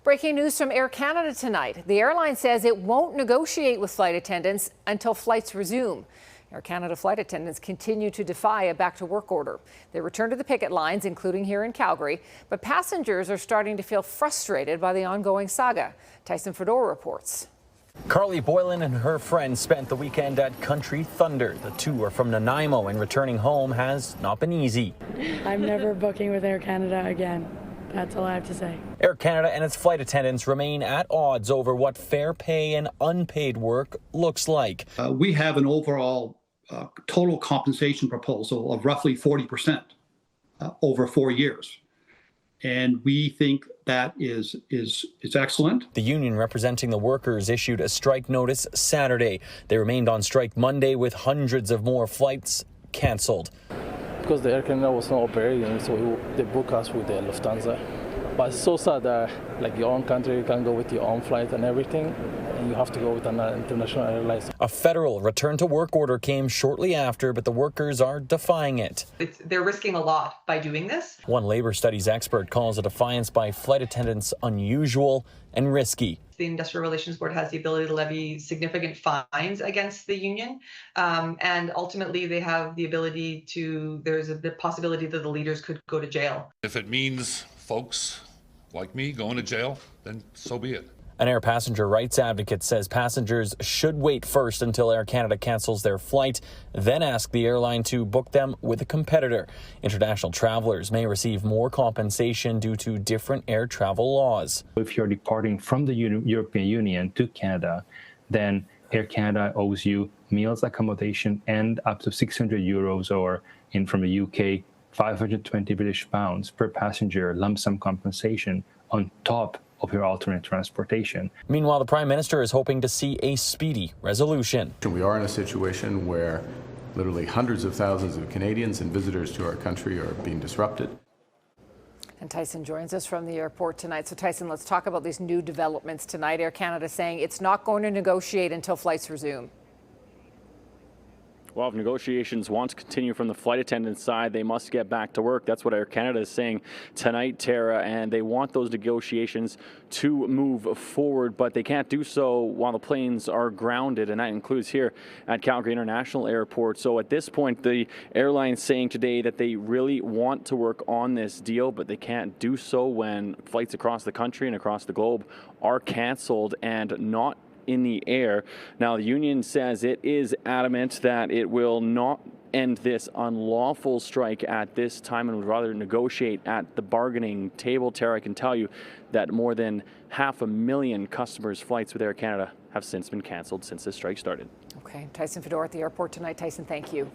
Breaking news from Air Canada tonight. The airline says it won't negotiate with flight attendants until flights resume. Air Canada flight attendants continue to defy a back-to-work order. They return to the picket lines, including here in Calgary, but passengers are starting to feel frustrated by the ongoing saga. Tyson Fedor reports. Carly Boylan and her friends spent the weekend at Country Thunder. The two are from Nanaimo, and returning home has not been easy. I'm never booking with Air Canada again. That's all I have to say. Air Canada and its flight attendants remain at odds over what fair pay and unpaid work looks like. We have an overall total compensation proposal of roughly 40% over 4 years. And we think that is excellent. The union representing the workers issued a strike notice Saturday. They remained on strike Monday with hundreds of more flights canceled. Because the Air Canada was not operating, so they book us with the Lufthansa. But it's so sad that like your own country, you can go with your own flight and everything, and you have to go with an international airline. A federal return to work order came shortly after, but the workers are defying it. They're risking a lot by doing this. One labor studies expert calls a defiance by flight attendants unusual and risky. The Industrial Relations Board has the ability to levy significant fines against the union, and ultimately they have the ability to, there's a possibility that the leaders could go to jail. If it means folks like me going to jail, then so be it. An air passenger rights advocate says passengers should wait first until Air Canada cancels their flight, then ask the airline to book them with a competitor. International travelers may receive more compensation due to different air travel laws. If you're departing from the European Union to Canada, then Air Canada owes you meals, accommodation, and up to 600 euros, or from the UK, 520 British pounds per passenger lump sum compensation on top of your alternate transportation. Meanwhile, the Prime Minister is hoping to see a speedy resolution. We are in a situation where literally hundreds of thousands of Canadians and visitors to our country are being disrupted. And Tyson joins us from the airport tonight. So Tyson, let's talk about these new developments tonight. Air Canada saying it's not going to negotiate until flights resume. Well, if negotiations want to continue from the flight attendant side, they must get back to work. That's what Air Canada is saying tonight, Tara, and they want those negotiations to move forward, but they can't do so while the planes are grounded, and that includes here at Calgary International Airport. So at this point, the airline is saying today that they really want to work on this deal, but they can't do so when flights across the country and across the globe are canceled and not in the air. Now, the union says it is adamant that it will not end this unlawful strike at this time and would rather negotiate at the bargaining table. Tara, I can tell you that more than 500,000 customers' flights with Air Canada have since been canceled since this strike started. Okay, Tyson Fedor at the airport tonight. Tyson, thank you.